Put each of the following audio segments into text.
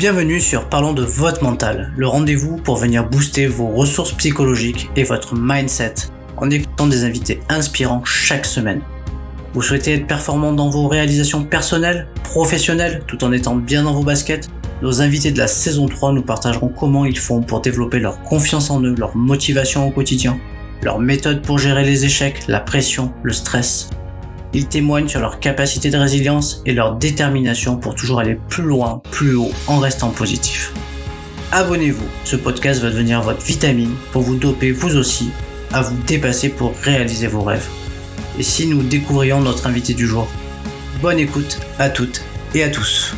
Bienvenue sur Parlons de votre mental, le rendez-vous pour venir booster vos ressources psychologiques et votre mindset en écoutant des invités inspirants chaque semaine. Vous souhaitez être performant dans vos réalisations personnelles, professionnelles, tout en étant bien dans vos baskets? Nos invités de la saison 3 nous partageront comment ils font pour développer leur confiance en eux, leur motivation au quotidien, leurs méthodes pour gérer les échecs, la pression, le stress. Ils témoignent sur leur capacité de résilience et leur détermination pour toujours aller plus loin, plus haut, en restant positif. Abonnez-vous, ce podcast va devenir votre vitamine pour vous doper vous aussi à vous dépasser pour réaliser vos rêves. Et si nous découvrions notre invité du jour? Bonne écoute à toutes et à tous.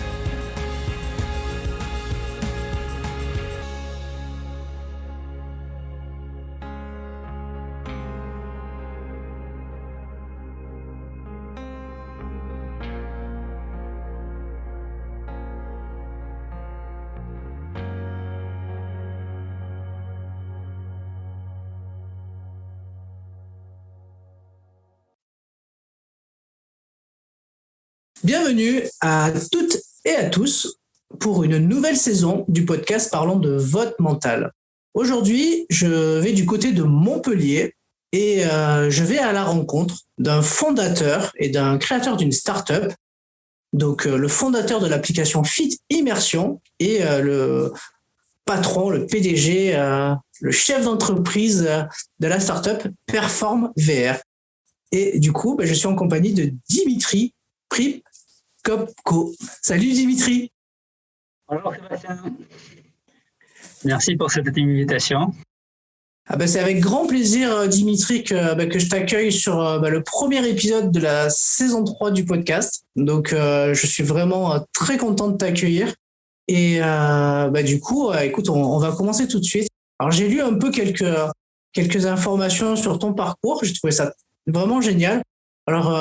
Bienvenue à toutes et à tous pour une nouvelle saison du podcast Parlons de votre mental. Aujourd'hui, je vais du côté de Montpellier et je vais à la rencontre d'un fondateur et d'un créateur d'une start-up. Donc, le fondateur de l'application Fit Immersion et le patron, le PDG, le chef d'entreprise de la start-up Perform VR. Et du coup, je suis en compagnie de Dimitri Pripkopko. Salut Dimitri. Bonjour Sébastien. Merci pour cette invitation. C'est avec grand plaisir Dimitri que je t'accueille sur le premier épisode de la saison 3 du podcast. Donc je suis vraiment très content de t'accueillir. Et du coup, écoute, on va commencer tout de suite. Alors j'ai lu un peu quelques informations sur ton parcours. J'ai trouvé ça vraiment génial. Alors,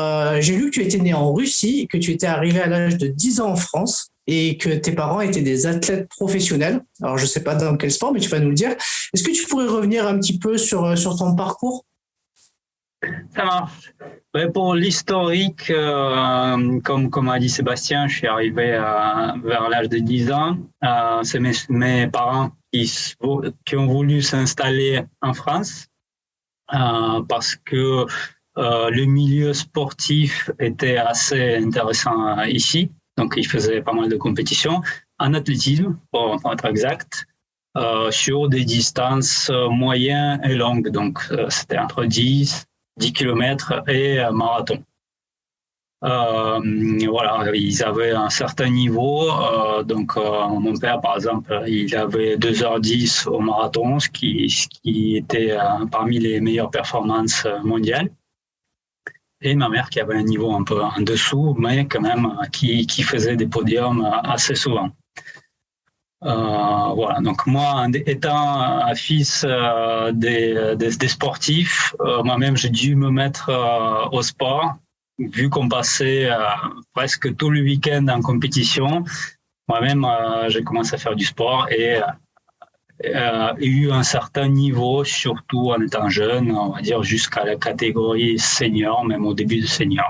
j'ai lu que tu étais né en Russie, que tu étais arrivé à l'âge de 10 ans en France et que tes parents étaient des athlètes professionnels. Alors, je ne sais pas dans quel sport, mais tu vas nous le dire. Est-ce que tu pourrais revenir un petit peu sur ton parcours? Ça marche. Pour l'historique, comme a dit Sébastien, je suis arrivé vers l'âge de 10 ans. C'est mes parents qui ont voulu s'installer en France parce que le milieu sportif était assez intéressant ici, donc ils faisaient pas mal de compétitions en athlétisme, pour être exact, sur des distances moyennes et longues, donc c'était entre 10 km et marathon. Voilà, ils avaient un certain niveau, donc mon père par exemple, il avait 2h10 au marathon, ce qui était parmi les meilleures performances mondiales. Et ma mère qui avait un niveau un peu en dessous, mais quand même qui faisait des podiums assez souvent. Voilà. Donc moi, étant fils des sportifs, moi-même j'ai dû me mettre au sport, vu qu'on passait presque tout le week-end en compétition. Moi-même, j'ai commencé à faire du sport et eu un certain niveau, surtout en étant jeune, on va dire jusqu'à la catégorie senior, même au début de senior.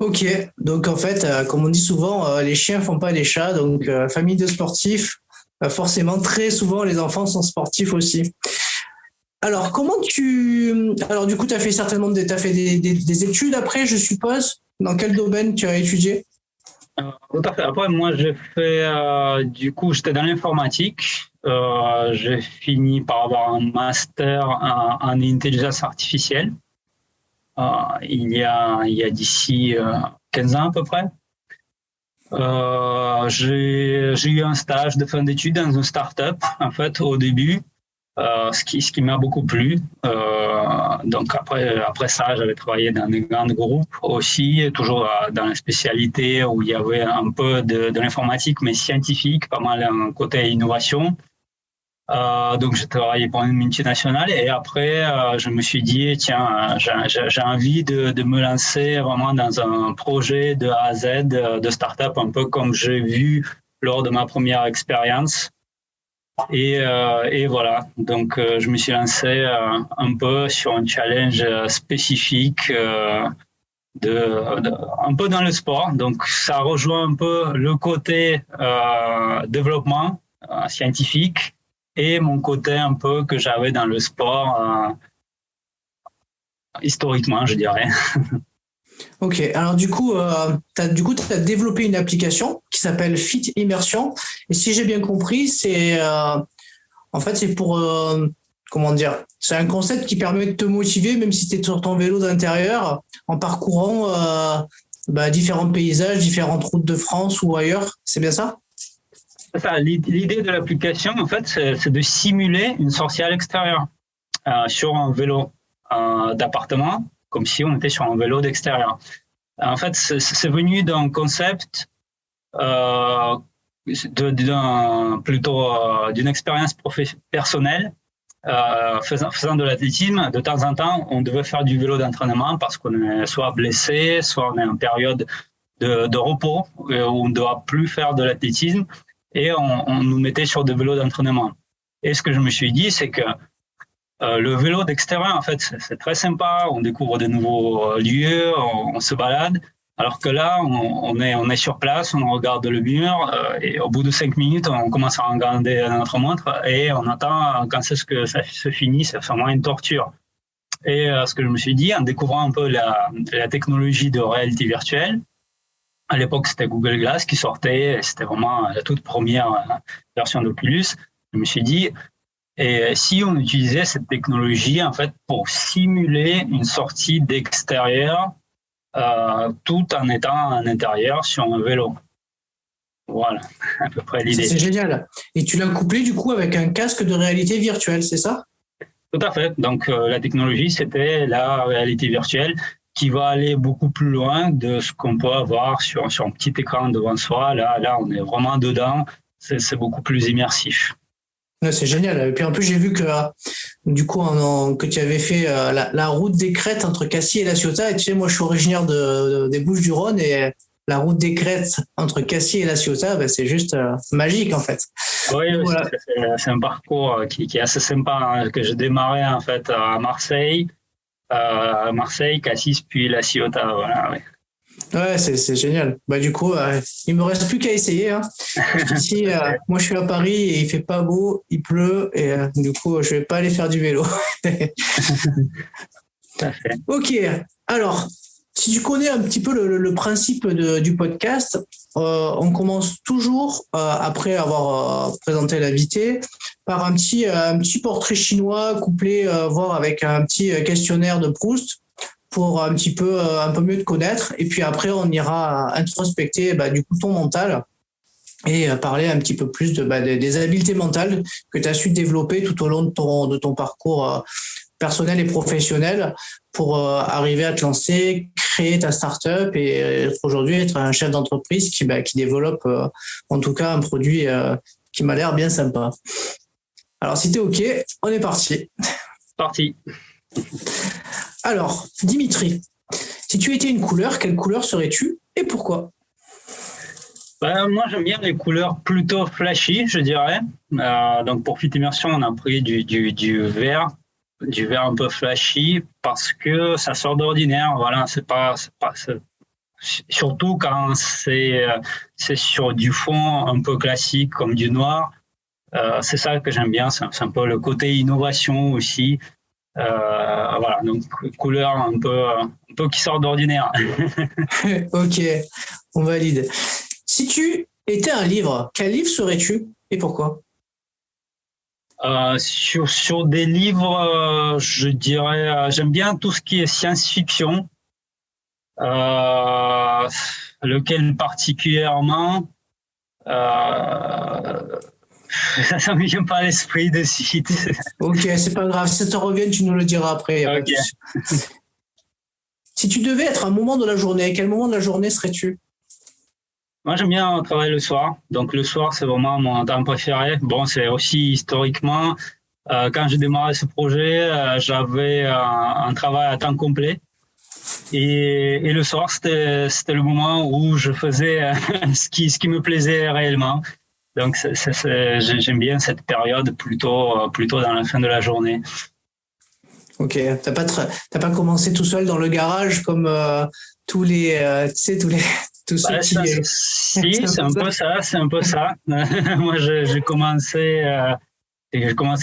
Ok, donc en fait, comme on dit souvent, les chiens font pas les chats, donc famille de sportifs, forcément très souvent les enfants sont sportifs aussi. Alors du coup, tu as fait certainement des études après, je suppose. Dans quel domaine tu as étudié? Tout à fait. Après, moi, j'ai fait, j'étais dans l'informatique. J'ai fini par avoir un master en intelligence artificielle il y a d'ici 15 ans à peu près. J'ai eu un stage de fin d'études dans une start-up, en fait, au début, ce qui m'a beaucoup plu. Donc après ça, j'avais travaillé dans des grands groupes aussi, toujours dans la spécialité où il y avait un peu de l'informatique, mais scientifique, pas mal un côté innovation. Donc j'ai travaillé pour une multinationale et après je me suis dit tiens, j'ai envie de me lancer vraiment dans un projet de A à Z de start-up, un peu comme j'ai vu lors de ma première expérience. Et voilà, donc je me suis lancé un peu sur un challenge spécifique un peu dans le sport. Donc, ça rejoint un peu le côté développement scientifique et mon côté un peu que j'avais dans le sport historiquement, je dirais. Ok, alors du coup, tu as développé une application qui s'appelle Fit Immersion. Et si j'ai bien compris, en fait, c'est pour, comment dire, c'est un concept qui permet de te motiver, même si tu es sur ton vélo d'intérieur, en parcourant différents paysages, différentes routes de France ou ailleurs. C'est bien ça? C'est ça. L'idée de l'application, en fait, c'est de simuler une sortie à l'extérieur sur un vélo d'appartement, comme si on était sur un vélo d'extérieur. En fait, c'est venu d'un concept d'une expérience personnelle. Faisant de l'athlétisme, de temps en temps, on devait faire du vélo d'entraînement parce qu'on est soit blessé, soit on est en période de repos où on ne doit plus faire de l'athlétisme et on nous mettait sur des vélos d'entraînement. Et ce que je me suis dit, c'est que le vélo d'extérieur, en fait, c'est très sympa. On découvre de nouveaux lieux, on se balade. Alors que là, on est sur place, on regarde le mur et au bout de 5 minutes, on commence à regarder notre montre et on attend quand c'est que ça se finit. C'est vraiment une torture. Et ce que je me suis dit, en découvrant un peu la technologie de réalité virtuelle, à l'époque, c'était Google Glass qui sortait. C'était vraiment la toute première version d'Oculus. Je me suis dit, et si on utilisait cette technologie en fait pour simuler une sortie d'extérieur tout en étant en intérieur sur un vélo. Voilà, à peu près l'idée. C'est génial. Et tu l'as couplé du coup avec un casque de réalité virtuelle, c'est ça? Tout à fait. Donc la technologie, c'était la réalité virtuelle qui va aller beaucoup plus loin de ce qu'on peut avoir sur un petit écran devant soi. Là, on est vraiment dedans. C'est beaucoup plus immersif. C'est génial. Et puis en plus, j'ai vu que du coup, que tu avais fait la route des crêtes entre Cassis et La Ciotat. Et tu sais, moi, je suis originaire des Bouches-du-Rhône et la route des crêtes entre Cassis et La Ciotat, c'est juste magique en fait. Oui, voilà. C'est un parcours qui est assez sympa, que je démarrais en fait à Marseille, Cassis, puis La Ciotat. Voilà, oui. Ouais, c'est génial. Du coup, il me reste plus qu'à essayer. Hein. Ici, moi, je suis à Paris et il fait pas beau, il pleut et du coup, je vais pas aller faire du vélo. Ok. Alors, si tu connais un petit peu le principe du podcast, on commence toujours après avoir présenté l'invité par un petit portrait chinois couplé, voire avec un petit questionnaire de Proust, pour un peu mieux te connaître. Et puis après, on ira introspecter du coup ton mental et parler un petit peu plus des habiletés mentales que tu as su développer tout au long de ton parcours personnel et professionnel pour arriver à te lancer, créer ta start-up et aujourd'hui être un chef d'entreprise qui développe en tout cas un produit qui m'a l'air bien sympa. Alors si t'es OK, on est parti. Parti. Alors, Dimitri, si tu étais une couleur, quelle couleur serais-tu et pourquoi? Moi, j'aime bien les couleurs plutôt flashy, je dirais. Donc, pour Fit Immersion, on a pris du vert un peu flashy parce que ça sort d'ordinaire. Voilà, c'est surtout quand c'est sur du fond un peu classique comme du noir. C'est ça que j'aime bien. C'est un peu le côté innovation aussi. Voilà, donc couleur un peu qui sort d'ordinaire. Ok, on valide. Si tu étais un livre, quel livre serais-tu et pourquoi? Sur des livres, je dirais, j'aime bien tout ce qui est science-fiction. Lequel particulièrement ça ne me vient pas à l'esprit de suite. Ok, c'est pas grave. Si ça te revient, tu nous le diras après. Okay. Si tu devais être un moment de la journée, quel moment de la journée serais-tu? Moi, j'aime bien travailler le soir. Donc, le soir, c'est vraiment mon temps préféré. Bon, c'est aussi historiquement, quand j'ai démarré ce projet, j'avais un travail à temps complet. Et le soir, c'était le moment où je faisais ce qui me plaisait réellement. Donc, j'aime bien cette période plutôt dans la fin de la journée. Ok, t'as pas commencé tout seul dans le garage comme tous les, tu sais, tous ceux qui. Si, c'est un peu ça. Moi, j'ai commencé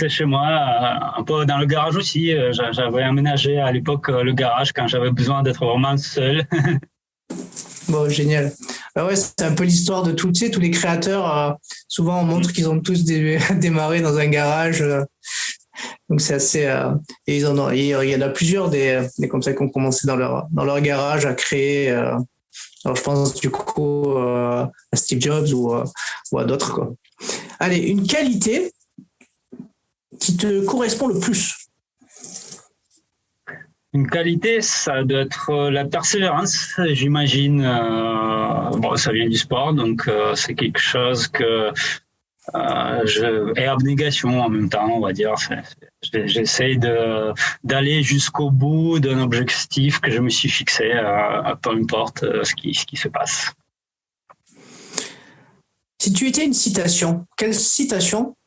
chez moi, un peu dans le garage aussi. J'avais aménagé à l'époque le garage quand j'avais besoin d'être vraiment seul. Bon, génial. Bah ouais, c'est un peu l'histoire de tu sais, tous les créateurs. Souvent, on montre qu'ils ont tous démarré dans un garage. Donc c'est assez. Et il y en a plusieurs des comme ça qui ont commencé dans leur garage à créer. Alors je pense du coup à Steve Jobs ou à d'autres quoi. Allez, une qualité qui te correspond le plus. Une qualité, ça doit être la persévérance, j'imagine. Bon, ça vient du sport, donc c'est quelque chose que et abnégation en même temps, on va dire. J'essaie d'aller jusqu'au bout d'un objectif que je me suis fixé, peu importe ce qui se passe. Si tu étais une citation, quelle citation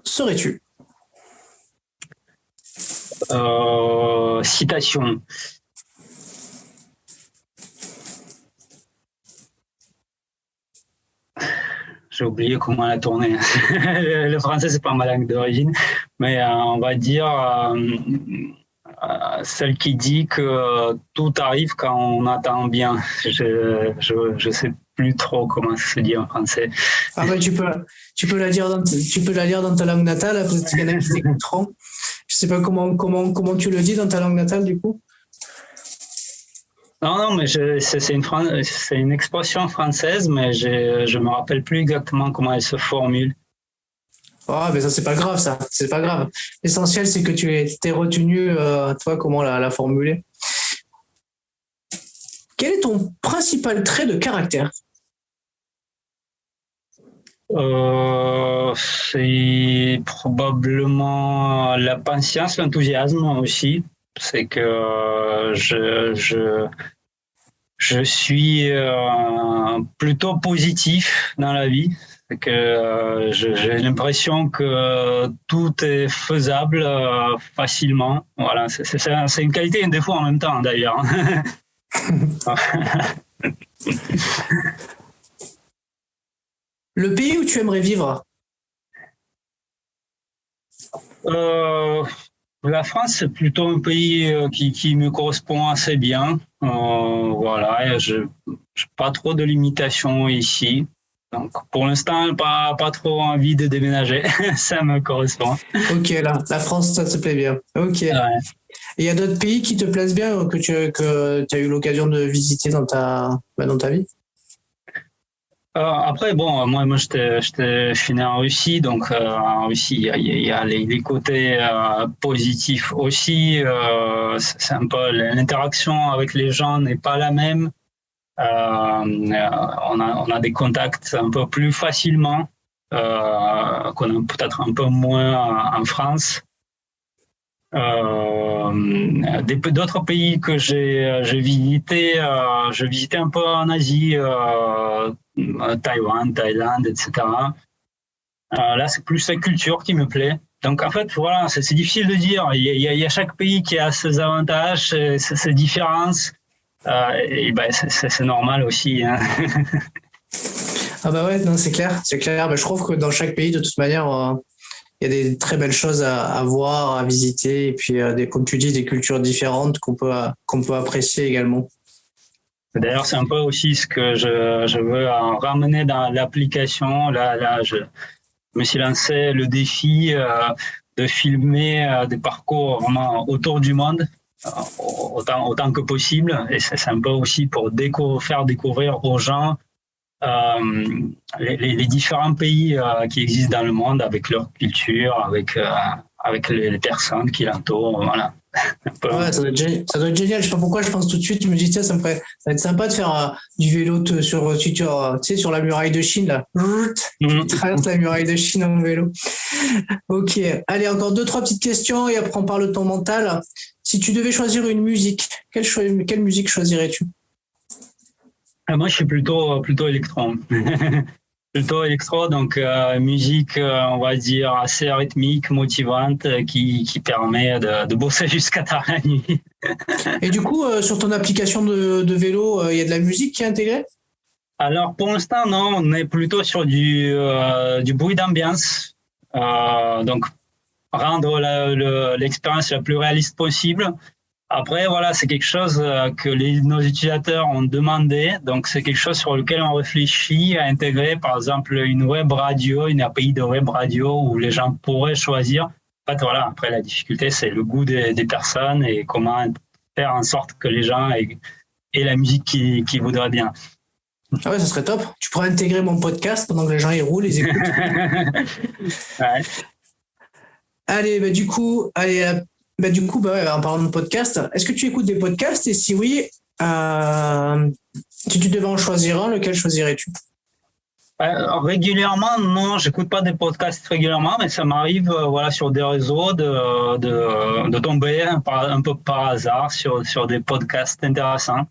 serais-tu? Citation. J'ai oublié comment la tourner. Le français, c'est pas ma langue d'origine, mais on va dire celle qui dit que tout arrive quand on attend bien. Je sais plus trop comment ça se dit en français. Ah bah tu peux la lire dans ta langue natale, après il y en a qui t'écouteront. Je sais pas comment tu le dis dans ta langue natale du coup. Non, mais c'est une expression française, mais je me rappelle plus exactement comment elle se formule. Ah, mais ça, c'est pas grave, ça. C'est pas grave. L'essentiel, c'est que tu t'es retenu, toi, comment la formuler. Quel est ton principal trait de caractère? C'est probablement la patience, l'enthousiasme aussi. C'est que je suis plutôt positif dans la vie. C'est que j'ai l'impression que tout est faisable facilement. Voilà, c'est une qualité et un défaut en même temps d'ailleurs. Le pays où tu aimerais vivre? La France, c'est plutôt un pays qui me correspond assez bien. Voilà, je n'ai pas trop de limitations ici. Donc, pour l'instant, pas trop envie de déménager. Ça me correspond. Ok, la France, ça te plaît bien. Ok. Ouais. Et il y a d'autres pays qui te plaisent bien, que tu as eu l'occasion de visiter dans ta vie? Après, bon, moi, je suis né en Russie, donc en Russie, il y a les côtés positifs aussi. C'est un peu l'interaction avec les gens n'est pas la même. On a des contacts un peu plus facilement qu'on a peut-être un peu moins en France. D'autres pays que j'ai visité, je visitais un peu en Asie, Taïwan, Thaïlande, etc. Là, c'est plus la culture qui me plaît. Donc, en fait, voilà, c'est difficile de dire. Il y a chaque pays qui a ses avantages, ses différences. Et ben, c'est normal aussi. Hein. Ah bah ouais, non, c'est clair. Bah, je trouve que dans chaque pays, de toute manière, il y a des très belles choses à voir, à visiter, et puis comme tu dis, des cultures différentes qu'on peut apprécier également. D'ailleurs, c'est un peu aussi ce que je veux ramener dans l'application. Là, je me suis lancé le défi de filmer des parcours vraiment autour du monde, autant que possible. Et c'est un peu aussi pour faire découvrir aux gens les différents pays qui existent dans le monde avec leur culture, avec les personnes qui l'entourent. Voilà. Ouais, ça doit être génial. Je sais pas pourquoi, je pense tout de suite, je me dis, tiens, ça va être sympa de faire du vélo sur la muraille de Chine, là. Tu traverses la muraille de Chine en vélo. Ok. Allez, encore 2-3 petites questions et après on parle de ton mental. Si tu devais choisir une musique, quelle musique choisirais-tu? Moi, je suis plutôt électron. plutôt électro, donc musique, on va dire, assez rythmique, motivante, qui permet de bosser jusqu'à tard la nuit. Et du coup, sur ton application de vélo, il y a de la musique qui est intégrée? Alors, pour l'instant, non, on est plutôt sur du bruit d'ambiance. Donc, rendre l'expérience la plus réaliste possible. Après, voilà, c'est quelque chose que nos utilisateurs ont demandé. Donc, c'est quelque chose sur lequel on réfléchit à intégrer, par exemple, une web radio, une API de web radio où les gens pourraient choisir. En fait, voilà, après, la difficulté, c'est le goût des personnes et comment faire en sorte que les gens aient la musique qu'ils voudraient bien. Ah ouais, ça serait top. Tu pourrais intégrer mon podcast pendant que les gens y roulent, ils écoutent. Ouais. Allez, en parlant de podcast, est-ce que tu écoutes des podcasts? Et si oui, si tu devais en choisir un, lequel choisirais-tu? Régulièrement, non, j'écoute pas des podcasts régulièrement, mais ça m'arrive, voilà, sur des réseaux de tomber un peu par hasard sur des podcasts intéressants.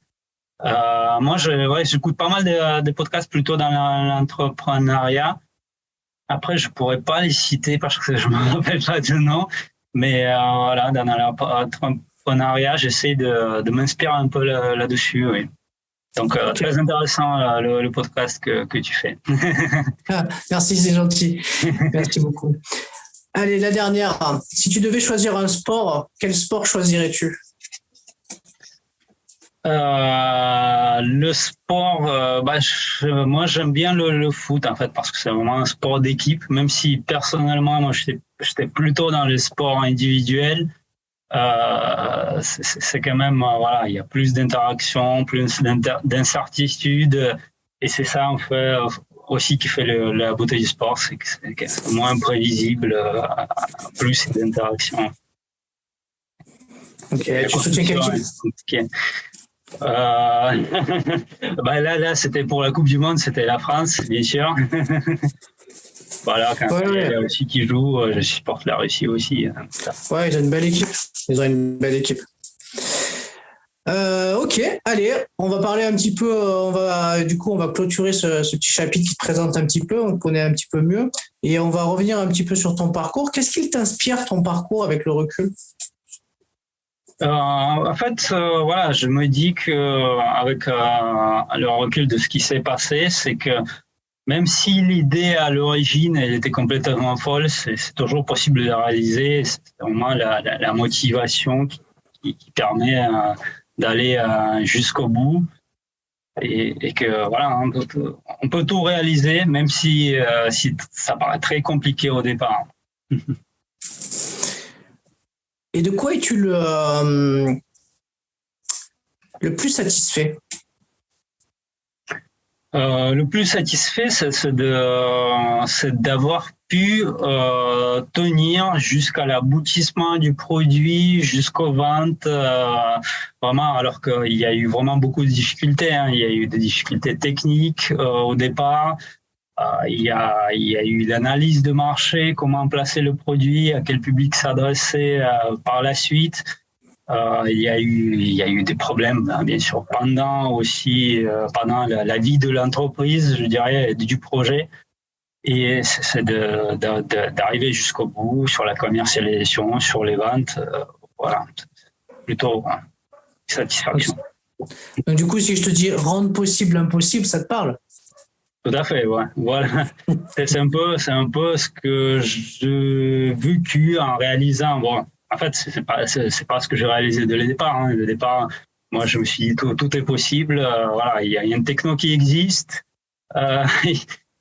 Moi, j'écoute pas mal des podcasts plutôt dans l'entrepreneuriat. Après, je pourrais pas les citer parce que je me rappelle pas de nom, mais voilà, dans l'entrepreneuriat, j'essaie de m'inspirer un peu là-dessus, oui. Donc, très intéressant le podcast que tu fais. Merci, c'est gentil. Merci beaucoup. Allez, la dernière. Si tu devais choisir un sport, quel sport choisirais-tu? Le sport, moi j'aime bien le foot en fait parce que c'est vraiment un sport d'équipe. Même si personnellement, moi j'étais plutôt dans les sports individuels. C'est quand même voilà, il y a plus d'interaction, plus d'incertitude, et c'est ça en fait aussi qui fait la beauté du sport, c'est que c'est moins imprévisible, plus d'interaction. Ok, tu soutiens quelle équipe? Là, c'était pour la Coupe du Monde, c'était la France, bien sûr. Voilà, quand il y a la Russie qui joue, je supporte la Russie aussi. Ouais, ils ont une belle équipe. Ok, allez, on va parler un petit peu, on va clôturer ce petit chapitre qui te présente un petit peu, on te connaît un petit peu mieux, et on va revenir un petit peu sur ton parcours. Qu'est-ce qui t'inspire, ton parcours, avec le recul? En fait, voilà, je me dis que avec le recul de ce qui s'est passé, c'est que même si l'idée à l'origine elle était complètement folle, c'est toujours possible de la réaliser. C'est vraiment la motivation qui permet d'aller jusqu'au bout et que voilà, on peut tout réaliser, même si ça paraît très compliqué au départ. Et de quoi es-tu le plus satisfait? Le plus satisfait, c'est d'avoir pu tenir jusqu'à l'aboutissement du produit, jusqu'aux ventes, vraiment, alors qu'il y a eu vraiment beaucoup de difficultés. Il y a eu des difficultés techniques au départ. Il y a eu l'analyse de marché, comment placer le produit, à quel public s'adresser par la suite. Il y a eu des problèmes, bien sûr, pendant la vie de l'entreprise, je dirais, du projet. Et c'est d'arriver jusqu'au bout sur la commercialisation, sur les ventes. Voilà, plutôt satisfaction. Donc, du coup, si je te dis rendre possible l'impossible, ça te parle? Tout à fait, ouais. Voilà. C'est un peu ce que j'ai vécu en réalisant. Bon, en fait, c'est pas ce que j'ai réalisé dès le départ. Dès le départ, moi, je me suis dit tout est possible. Voilà, il y a une techno qui existe.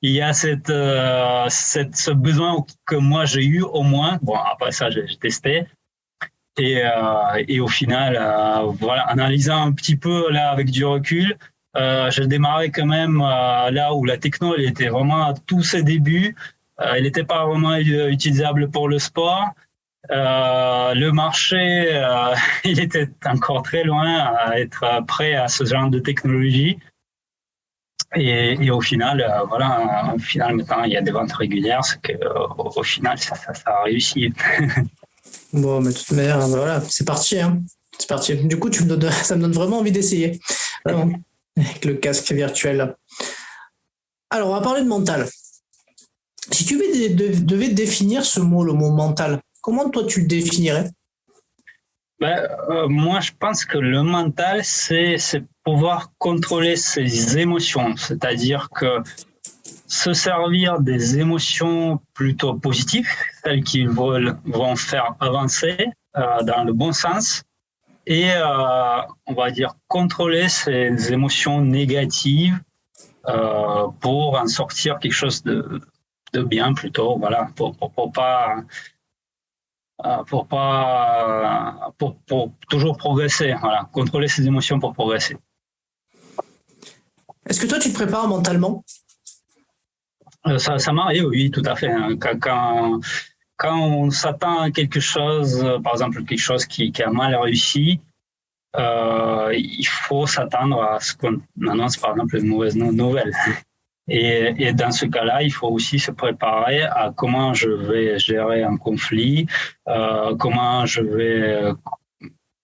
Il y a ce besoin que moi j'ai eu au moins. Bon, après ça, j'ai testé. Et au final, voilà, analysant un petit peu là avec du recul. J'ai démarré quand même là où la techno elle était vraiment à tous ses débuts. Elle n'était pas vraiment utilisable pour le sport. Le marché, il était encore très loin à être prêt à ce genre de technologie. Et au final, voilà, maintenant il y a des ventes régulières, c'est que au final ça a réussi. Bon, mais de toute manière, voilà, c'est parti, hein. C'est parti. Du coup, ça me donne vraiment envie d'essayer. Vraiment. Avec le casque virtuel. Alors, on va parler de mental. Si tu devais définir ce mot, le mot mental, comment toi tu le définirais? Moi, je pense que le mental, c'est pouvoir contrôler ses émotions, c'est-à-dire que se servir des émotions plutôt positives, celles qui vont faire avancer dans le bon sens, et on va dire contrôler ces émotions négatives pour en sortir quelque chose de bien plutôt, voilà, pour toujours progresser, voilà, contrôler ses émotions pour progresser. Est-ce que toi tu te prépares mentalement? Ça m'arrive, oui, tout à fait. Quand on s'attend à quelque chose, par exemple quelque chose qui a mal réussi, il faut s'attendre à ce qu'on annonce par exemple une mauvaise nouvelle. Et dans ce cas-là, il faut aussi se préparer à comment je vais gérer un conflit,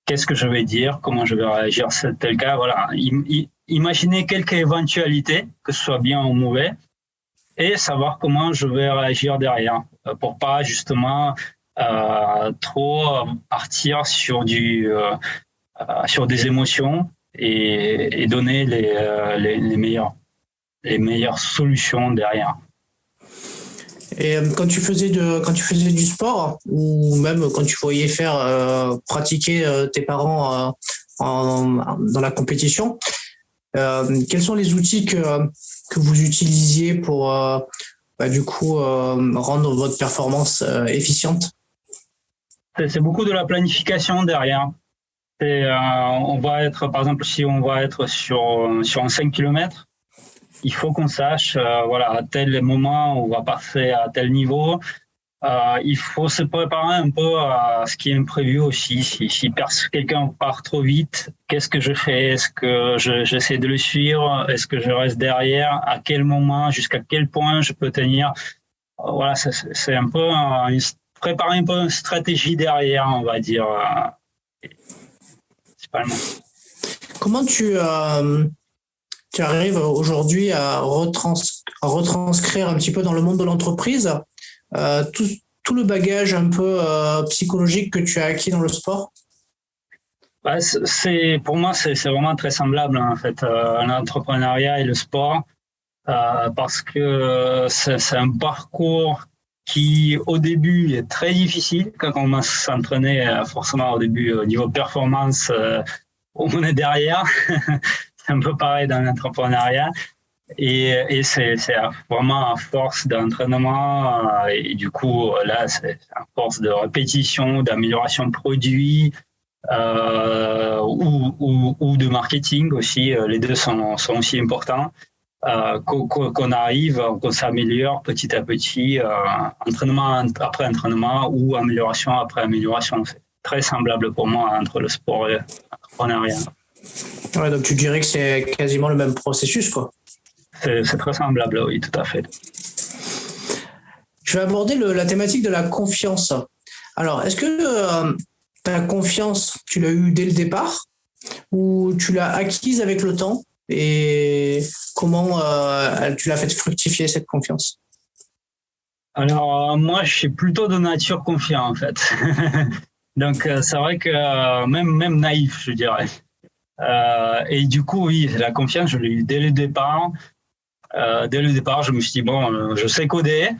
qu'est-ce que je vais dire, comment je vais réagir. C'est tel cas, voilà. Imaginez quelques éventualités, que ce soit bien ou mauvais, et savoir comment je vais réagir derrière, pour pas justement trop partir sur des émotions et donner les meilleures solutions derrière. Et quand tu faisais du sport, ou même quand tu voyais pratiquer tes parents dans la compétition, quels sont les outils que vous utilisiez pour rendre votre performance efficiente? C'est beaucoup de la planification derrière. On va être, par exemple, si on va être sur un 5 km, il faut qu'on sache, à tel moment, on va passer à tel niveau. Il faut se préparer un peu à ce qui est imprévu aussi. Si quelqu'un part trop vite, qu'est-ce que je fais? Est-ce que j'essaie de le suivre? Est-ce que je reste derrière? À quel moment? Jusqu'à quel point je peux tenir? Voilà, c'est un peu préparer un peu une stratégie derrière, on va dire. Principalement. Comment tu arrives aujourd'hui à retranscrire un petit peu dans le monde de l'entreprise tout le bagage un peu psychologique que tu as acquis dans le sport? Pour moi, c'est vraiment très semblable en fait, l'entrepreneuriat et le sport, parce que c'est un parcours qui, au début, est très difficile. Quand on commence à s'entraîner, forcément, au début, au niveau performance, on est derrière. C'est un peu pareil dans l'entrepreneuriat. Et c'est vraiment à force d'entraînement. Et du coup, là, c'est à force de répétition, d'amélioration de produits ou de marketing aussi. Les deux sont aussi importants. Qu'on s'améliore petit à petit, entraînement après entraînement ou amélioration après amélioration. C'est très semblable pour moi entre le sport et l'entrepreneuriat. Ouais, donc tu dirais que c'est quasiment le même processus, quoi. C'est très semblable, oui, tout à fait. Je vais aborder la thématique de la confiance. Alors, est-ce que ta confiance, tu l'as eue dès le départ ou tu l'as acquise avec le temps? Et comment tu l'as fait fructifier, cette confiance? Alors, moi, je suis plutôt de nature confiant, en fait. Donc, c'est vrai que même naïf, je dirais. Et du coup, oui, la confiance, je l'ai eu dès le départ. Dès le départ, je me suis dit, bon, je sais coder.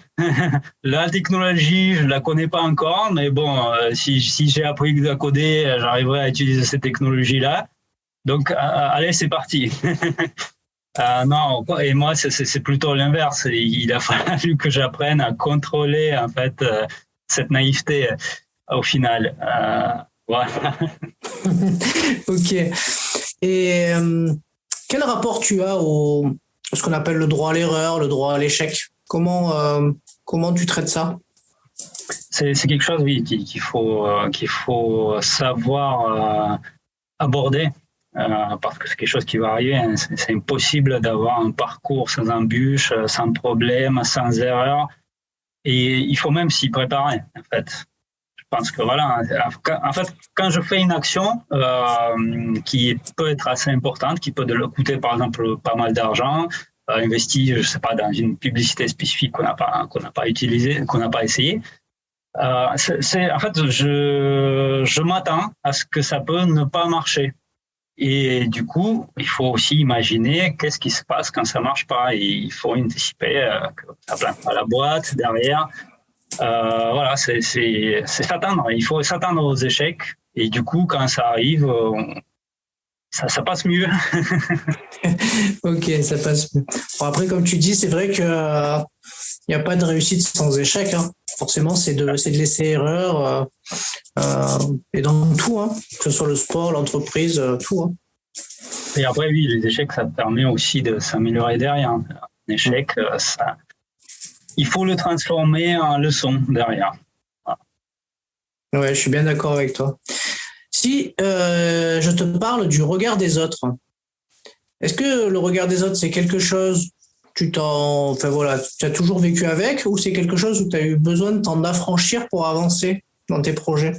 La technologie, je la connais pas encore, mais bon, si j'ai appris à coder, j'arriverai à utiliser cette technologie-là. Donc, allez, c'est parti. Non, et moi, c'est plutôt l'inverse. Il a fallu que j'apprenne à contrôler, en fait, cette naïveté au final. Voilà. Ok. Et quel rapport tu as ce qu'on appelle le droit à l'erreur, le droit à l'échec? Comment tu traites ça? C'est quelque chose, oui, qu'il faut savoir aborder. Parce que c'est quelque chose qui va arriver. Hein. C'est impossible d'avoir un parcours sans embûches, sans problème, sans erreur. Et il faut même s'y préparer, en fait. Je pense que voilà, en fait, quand je fais une action qui peut être assez importante, qui peut coûter par exemple pas mal d'argent, investi, je sais pas, dans une publicité spécifique qu'on n'a pas utilisée, qu'on n'a pas essayé. En fait, je m'attends à ce que ça peut ne pas marcher. Et du coup, il faut aussi imaginer qu'est-ce qui se passe quand ça marche pas. Et il faut anticiper que ça plante pas la boîte derrière. Voilà, c'est s'attendre. Il faut s'attendre aux échecs. Et du coup, quand ça arrive, ça passe mieux. Ok, ça passe mieux. Bon, après, comme tu dis, c'est vrai que il n'y a pas de réussite sans échec. Hein. Forcément, c'est de laisser erreur et dans tout, hein, que ce soit le sport, l'entreprise, tout. Hein. Et après, oui, les échecs, ça permet aussi de s'améliorer derrière. Un échec, il faut le transformer en leçon derrière. Voilà. Ouais, je suis bien d'accord avec toi. Si je te parle du regard des autres, est-ce que le regard des autres, c'est quelque chose tu as toujours vécu avec, ou c'est quelque chose où tu as eu besoin de t'en affranchir pour avancer dans tes projets?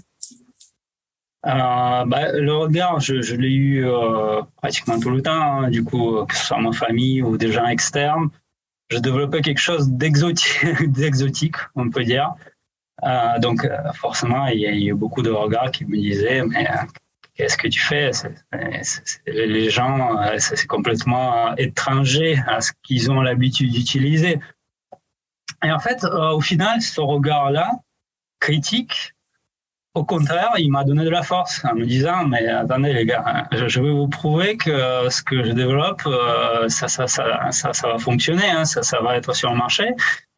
Le regard, je l'ai eu pratiquement tout le temps, hein, du coup, que ce soit ma famille ou des gens externes. Je développais quelque chose d'exotique, on peut dire. Donc, forcément, il y a eu beaucoup de regards qui me disaient, mais qu'est-ce que tu fais? Les gens, c'est complètement étranger à ce qu'ils ont l'habitude d'utiliser. Et en fait, au final, ce regard-là, critique, au contraire, il m'a donné de la force en me disant, mais attendez les gars, je vais vous prouver que ce que je développe, ça va fonctionner, hein, ça va être sur le marché,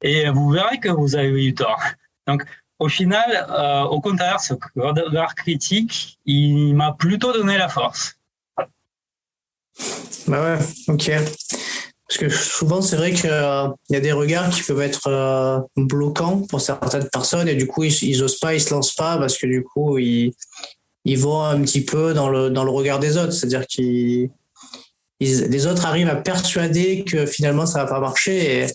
et vous verrez que vous avez eu tort. Donc, au final, au contraire, ce regard critique, il m'a plutôt donné la force. Bah ouais, ok. Parce que souvent, c'est vrai qu'il y a des regards qui peuvent être bloquants pour certaines personnes et du coup, ils osent pas, ils se lancent pas parce que du coup, ils vont un petit peu dans le regard des autres. C'est-à-dire les autres arrivent à persuader que finalement, ça va pas marcher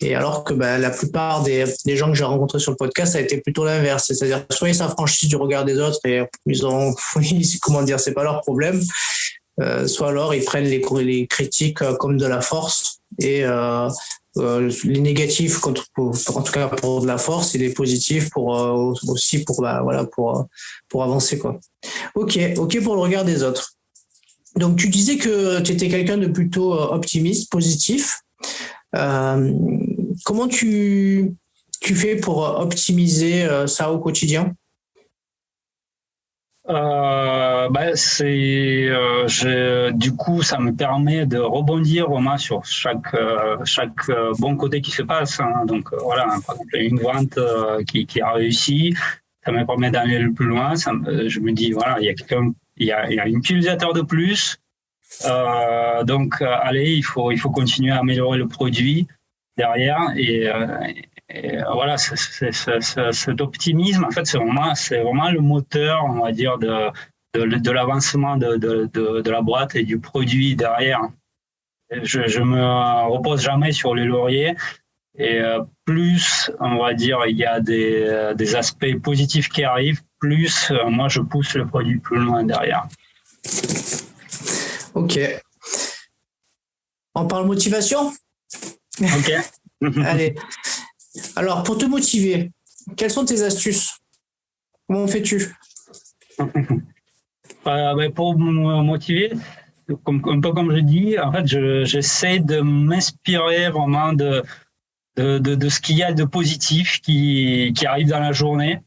et alors que la plupart des gens que j'ai rencontrés sur le podcast, ça a été plutôt l'inverse. C'est-à-dire soit ils s'affranchissent du regard des autres et comment dire, c'est pas leur problème. Soit alors ils prennent les critiques comme de la force et les négatifs en tout cas pour de la force et les positifs pour aussi pour avancer quoi. Ok pour le regard des autres. Donc tu disais que tu étais quelqu'un de plutôt optimiste, positif. Comment tu fais pour optimiser ça au quotidien? Du coup, ça me permet de rebondir vraiment sur chaque bon côté qui se passe. Hein. Donc voilà, par exemple, une vente qui a réussi, ça me permet d'aller le plus loin. Je me dis voilà, il y a un utilisateur de plus. Donc allez, il faut continuer à améliorer le produit derrière et voilà, cet optimisme, en fait, c'est vraiment le moteur, on va dire, de l'avancement de la boîte et du produit derrière. Je me repose jamais sur les lauriers et plus, on va dire, il y a des aspects positifs qui arrivent, plus moi je pousse le produit plus loin derrière. Ok. On parle motivation ? Ok. Allez. Alors, pour te motiver, quelles sont tes astuces? Comment fais-tu? Pour me motiver, un peu comme je dis, en fait, j'essaie de m'inspirer vraiment de ce qu'il y a de positif qui arrive dans la journée.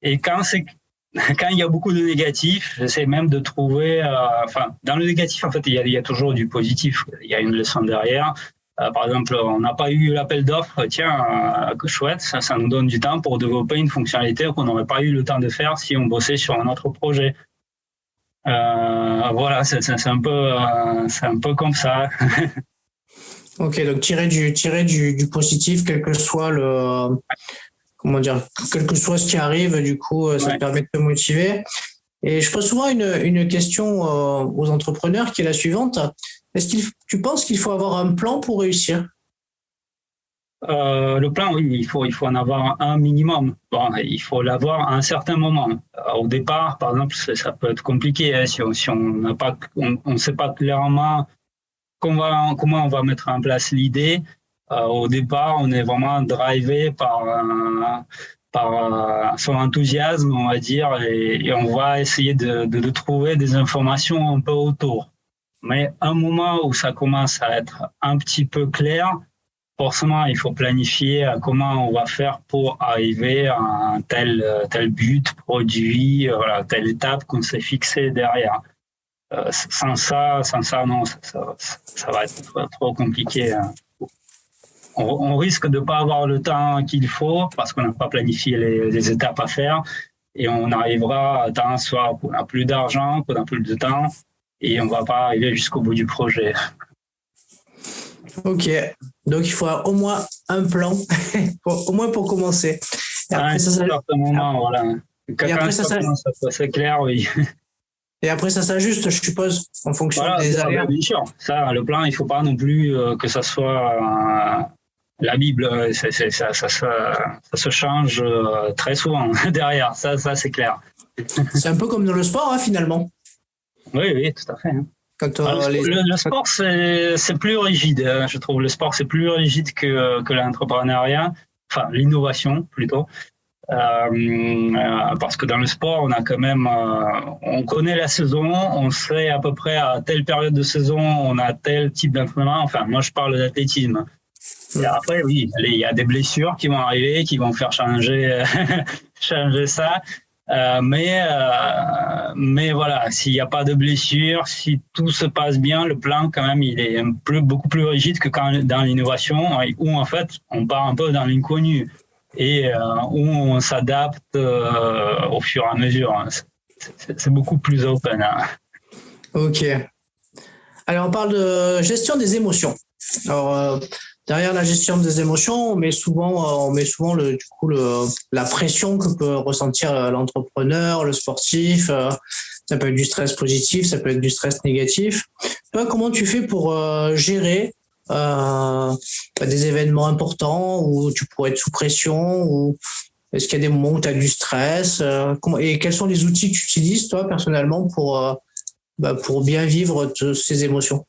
Et quand il y a beaucoup de négatifs, j'essaie même de trouver, dans le négatif, en fait, il y a toujours du positif. Il y a une leçon derrière. Par exemple, on n'a pas eu l'appel d'offres, tiens, que chouette, ça nous donne du temps pour développer une fonctionnalité qu'on n'aurait pas eu le temps de faire si on bossait sur un autre projet. Voilà, c'est un peu comme ça. Ok, donc tirer du positif, quel que soit quel que soit ce qui arrive, du coup, ça te permet de te motiver. Et je pose souvent une question aux entrepreneurs qui est la suivante. Est-ce que tu penses qu'il faut avoir un plan pour réussir? Le plan, oui, il faut en avoir un minimum. Bon, il faut l'avoir à un certain moment. Au départ, par exemple, ça peut être compliqué hein, si on n'a pas, on sait pas clairement comment on va mettre en place l'idée. Au départ, on est vraiment drivé par son enthousiasme, on va dire, et on va essayer de trouver des informations un peu autour. Mais un moment où ça commence à être un petit peu clair, forcément, il faut planifier comment on va faire pour arriver à un tel but, produit, voilà, telle étape qu'on s'est fixée derrière. Sans ça, non, ça va être trop compliqué. On risque de ne pas avoir le temps qu'il faut parce qu'on n'a pas planifié les étapes à faire, et on arrivera à temps soit qu'on n'a plus d'argent, qu'on n'a plus de temps, et on ne va pas arriver jusqu'au bout du projet. Ok, donc il faut au moins un plan, au moins pour commencer. Et après, c'est clair, oui. Et après, ça s'ajuste, je suppose, en fonction des aléas. Bien sûr, ça, le plan, il ne faut pas non plus que ça soit la Bible. Ça se change très souvent derrière, ça c'est clair. C'est un peu comme dans le sport, finalement. Oui, tout à fait. Le sport, c'est plus rigide, je trouve. Le sport, c'est plus rigide que l'entrepreneuriat, enfin l'innovation plutôt. Parce que dans le sport, on a quand même, on connaît la saison, on sait à peu près à telle période de saison, on a tel type d'entraînement. Enfin, moi, je parle d'athlétisme. Et après, oui, il y a des blessures qui vont arriver, qui vont faire changer ça. Mais voilà, s'il n'y a pas de blessure, si tout se passe bien, le plan quand même il est beaucoup plus rigide que dans l'innovation, où en fait on part un peu dans l'inconnu et où on s'adapte au fur et à mesure. C'est beaucoup plus open. Ok. Alors on parle de gestion des émotions. Alors derrière la gestion des émotions, on met souvent la pression que peut ressentir l'entrepreneur, le sportif. Ça peut être du stress positif, ça peut être du stress négatif. Toi, comment tu fais pour gérer des événements importants où tu pourrais être sous pression, ou est-ce qu'il y a des moments où tu as du stress, et quels sont les outils que tu utilises, toi, personnellement, pour bien vivre ces émotions?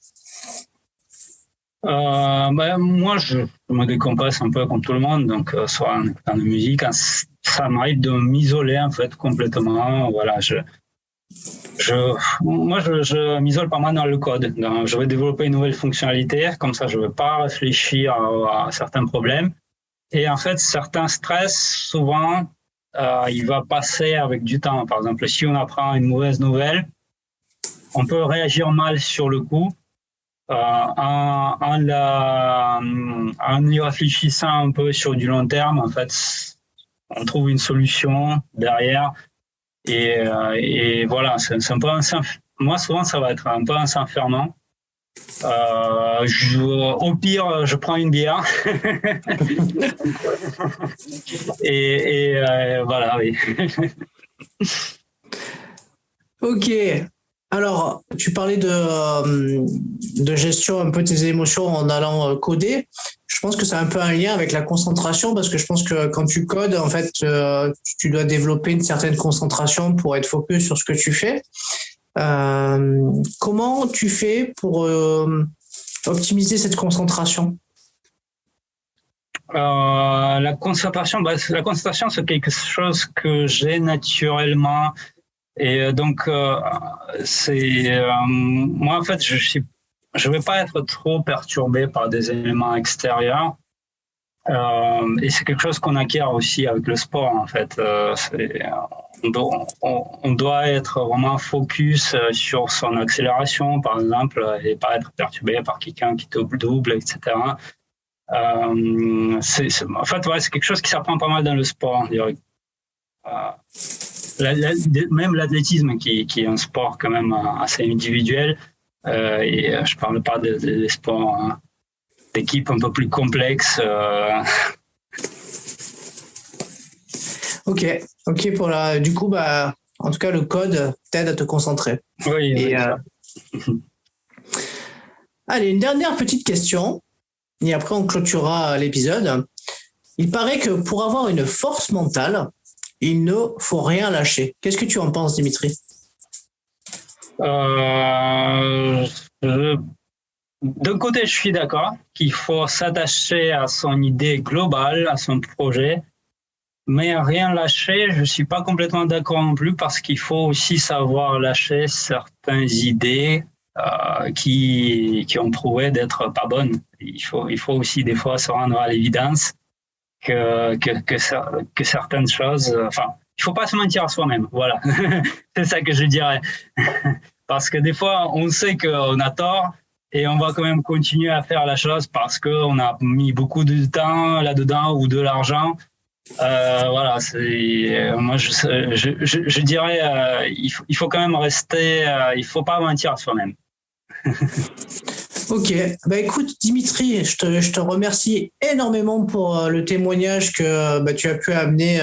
Moi, je me décompresse un peu comme tout le monde, donc soit en écoutant de musique, ça m'arrive de m'isoler en fait complètement. Voilà, je m'isole pas mal dans le code. Donc, je vais développer une nouvelle fonctionnalité, comme ça je ne vais pas réfléchir à certains problèmes. Et en fait, certains stress, souvent, il va passer avec du temps. Par exemple, si on apprend une mauvaise nouvelle, on peut réagir mal sur le coup. En y réfléchissant un peu sur du long terme, en fait, on trouve une solution derrière. Et voilà, c'est un peu moi, souvent, ça va être un peu un s'enfermant. Au pire, je prends une bière. et voilà, oui. Ok. Alors, tu parlais de gestion un peu tes émotions en allant coder. Je pense que c'est un peu un lien avec la concentration, parce que je pense que quand tu codes, en fait, tu dois développer une certaine concentration pour être focus sur ce que tu fais. Comment tu fais pour optimiser cette concentration? La concentration, c'est quelque chose que j'ai naturellement. Et donc, moi, en fait, je vais pas être trop perturbé par des éléments extérieurs. Et c'est quelque chose qu'on acquiert aussi avec le sport, en fait. On doit être vraiment focus sur son accélération, par exemple, et pas être perturbé par quelqu'un qui te double, etc. En fait, ouais, c'est quelque chose qui s'apprend pas mal dans le sport, je dirais. Même l'athlétisme qui est un sport quand même assez individuel, et je parle pas des sports d'équipe un peu plus complexes. Ok, du coup, en tout cas, le code t'aide à te concentrer. Oui. Allez, une dernière petite question, et après on clôturera l'épisode. Il paraît que pour avoir une force mentale, il ne faut rien lâcher. Qu'est-ce que tu en penses, Dimitri? d'un côté, je suis d'accord qu'il faut s'attacher à son idée globale, à son projet, mais rien lâcher, je suis pas complètement d'accord non plus parce qu'il faut aussi savoir lâcher certaines idées qui ont prouvé d'être pas bonnes. Il faut aussi des fois se rendre à l'évidence que certaines choses, il faut pas se mentir à soi-même. Voilà, c'est ça que je dirais. Parce que des fois, on sait qu'on a tort et on va quand même continuer à faire la chose parce qu'on a mis beaucoup de temps là-dedans ou de l'argent. Voilà, moi je dirais il faut quand même rester, il faut pas mentir à soi-même. Ok, écoute Dimitri, je te remercie énormément pour le témoignage que tu as pu amener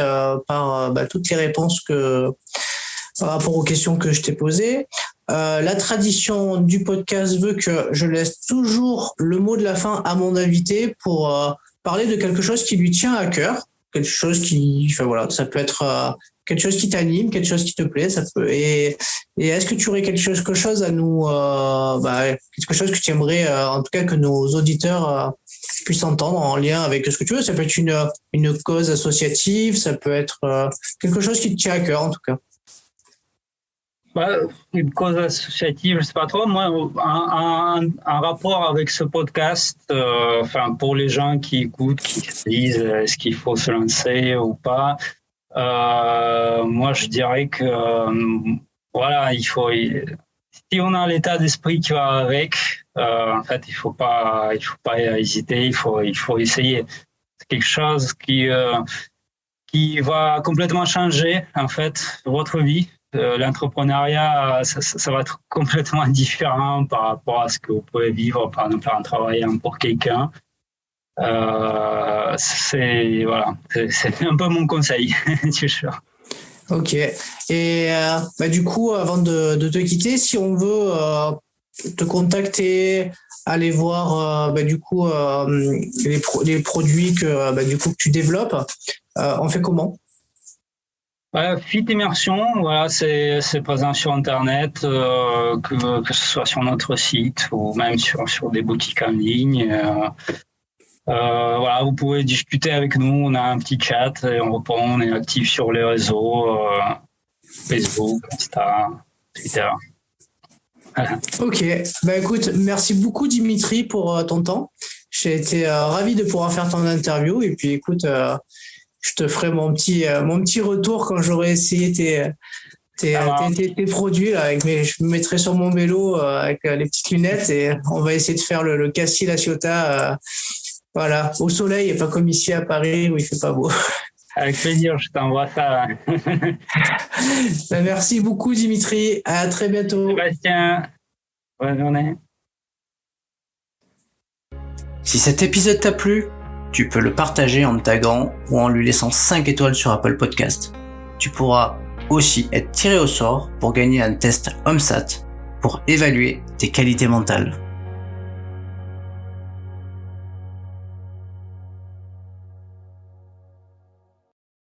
par toutes les réponses par rapport aux questions que je t'ai posées. La tradition du podcast veut que je laisse toujours le mot de la fin à mon invité pour parler de quelque chose qui lui tient à cœur. Quelque chose ça peut être quelque chose qui t'anime, quelque chose qui te plaît, ça peut. Et est-ce que tu aurais quelque chose à nous, quelque chose que tu aimerais, en tout cas, que nos auditeurs puissent entendre en lien avec ce que tu veux. Ça peut être une cause associative, ça peut être quelque chose qui te tient à cœur, en tout cas. Une cause associative, je sais pas trop. Moi, un rapport avec ce podcast, pour les gens qui écoutent, qui se disent est-ce qu'il faut se lancer ou pas, moi je dirais que si on a l'état d'esprit qui va avec, il faut pas hésiter, il faut essayer. C'est quelque chose qui va complètement changer en fait votre vie. L'entrepreneuriat, ça va être complètement différent par rapport à ce que vous pouvez vivre, par exemple, en travaillant pour quelqu'un. C'est un peu mon conseil. Ok. Et du coup, avant de te quitter, si on veut te contacter, aller voir les produits que tu développes, on fait comment? Fit Immersion, voilà, c'est présent sur Internet, que ce soit sur notre site ou même sur des boutiques en ligne. Vous pouvez discuter avec nous, on a un petit chat et on répond, on est actif sur les réseaux, Facebook, Insta, Twitter. Voilà. Ok, écoute, merci beaucoup Dimitri pour ton temps. J'ai été ravi de pouvoir faire ton interview et puis écoute, je te ferai mon petit retour quand j'aurai essayé tes produits là, je me mettrai sur mon vélo avec les petites lunettes et on va essayer de faire le Cassis La Ciotat au soleil et pas comme ici à Paris où il fait pas beau. Avec plaisir, je t'envoie ça. Merci beaucoup Dimitri, à très bientôt. Sébastien, bonne journée. Si cet épisode t'a plu, tu peux le partager en me taguant ou en lui laissant 5 étoiles sur Apple Podcast. Tu pourras aussi être tiré au sort pour gagner un test OMSAT pour évaluer tes qualités mentales.